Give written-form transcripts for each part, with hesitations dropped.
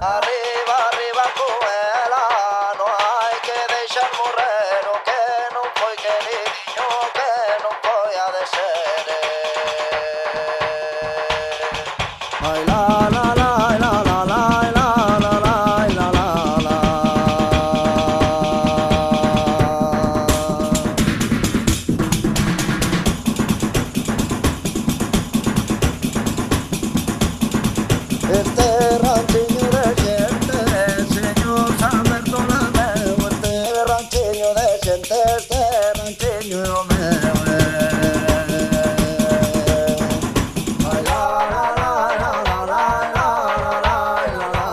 Arriba, arriba Cuela, no hay que deixar morrer o que non foi queridinho, que non foi a de ser. Ai la la la la la la la la la la la la. Este rancheño de gente, señor Alberto Lameu, este rancheño de gente, este rancheño meu. Ay, la, la, la, la, la, la, la, la, la, la,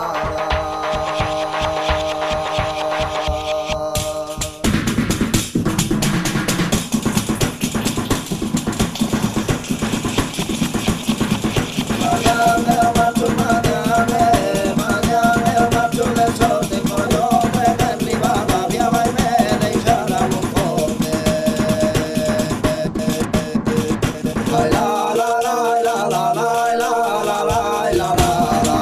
Mañana el macho, mañana el macho de sol, tengo yo en arriba la viaba y me deixará un pote. Ay, la, la, la, la, la, la, la, la, la, la, la, la.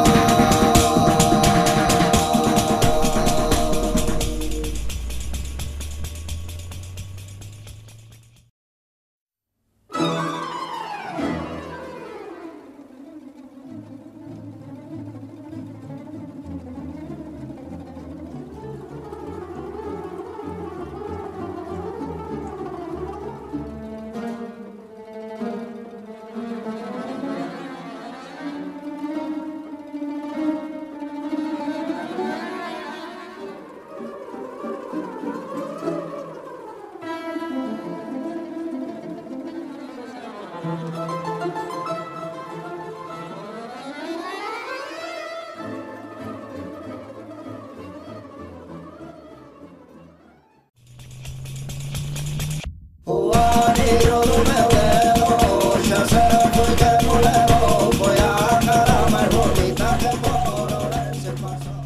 O anillo do meu dedo xa se foi que mo levou, foi a cara máis bonita que por Ourense pasou.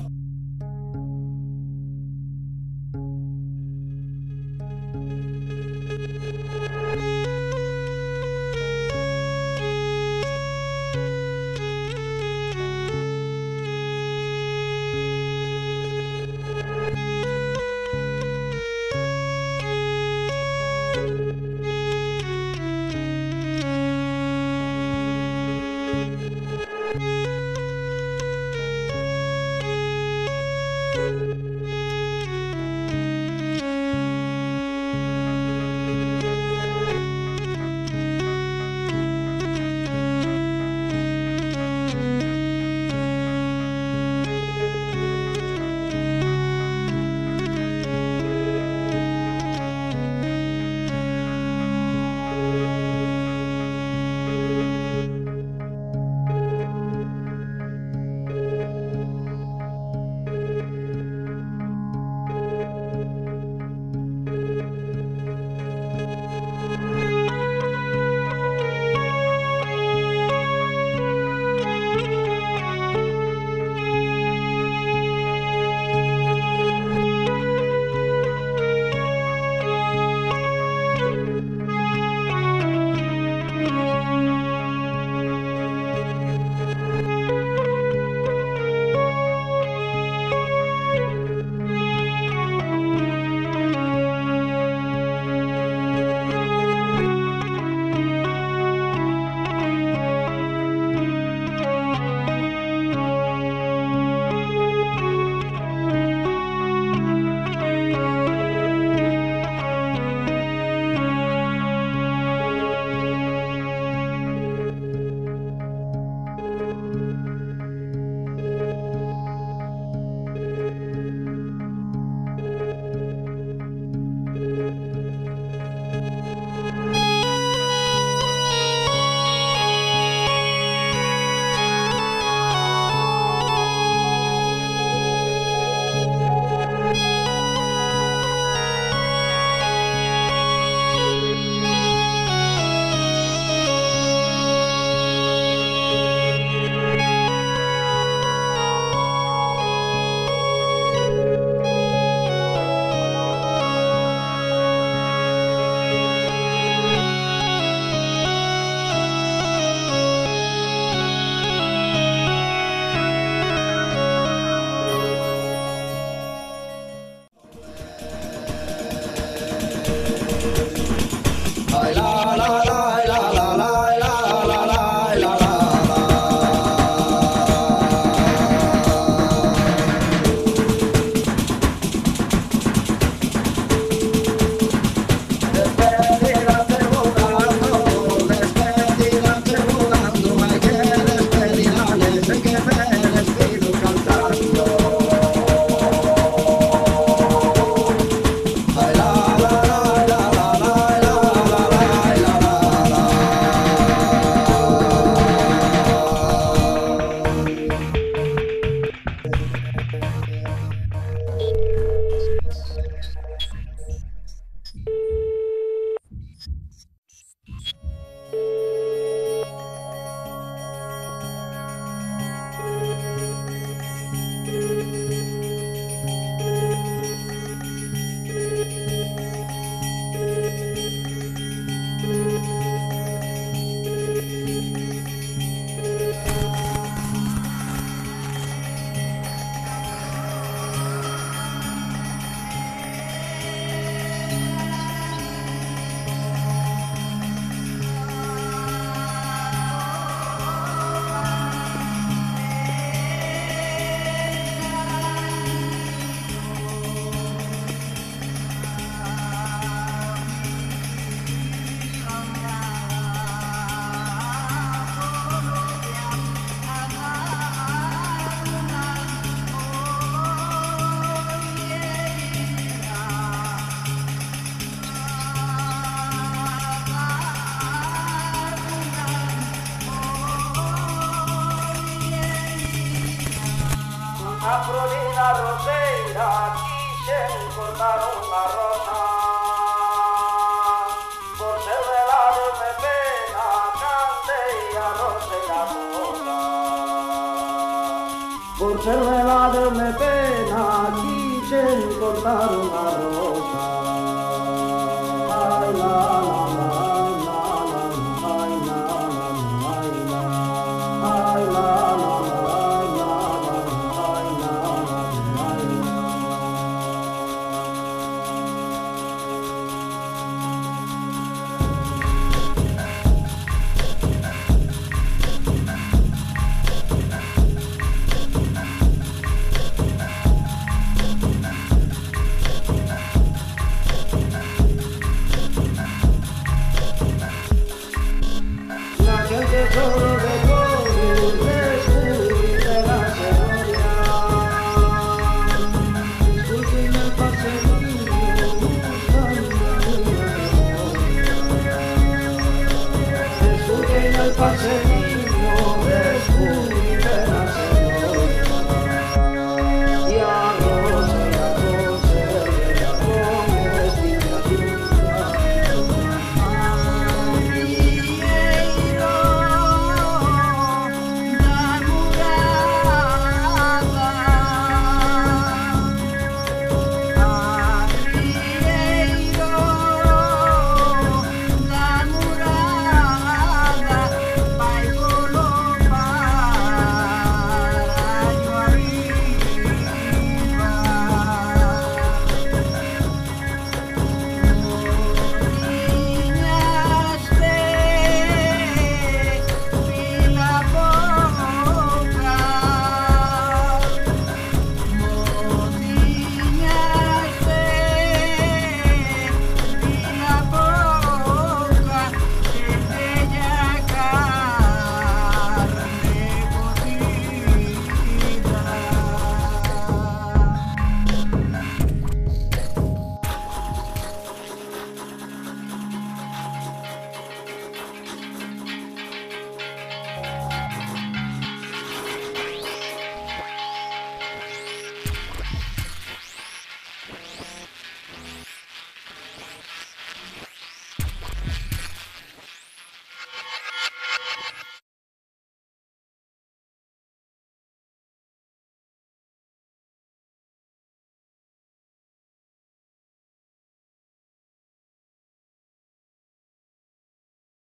Afrodita Roseira quixen cortar unha rosa. Por ser velado me pena, cantei a Roseira rosa. Por ser velado me pena, quixen cortar unha rosa.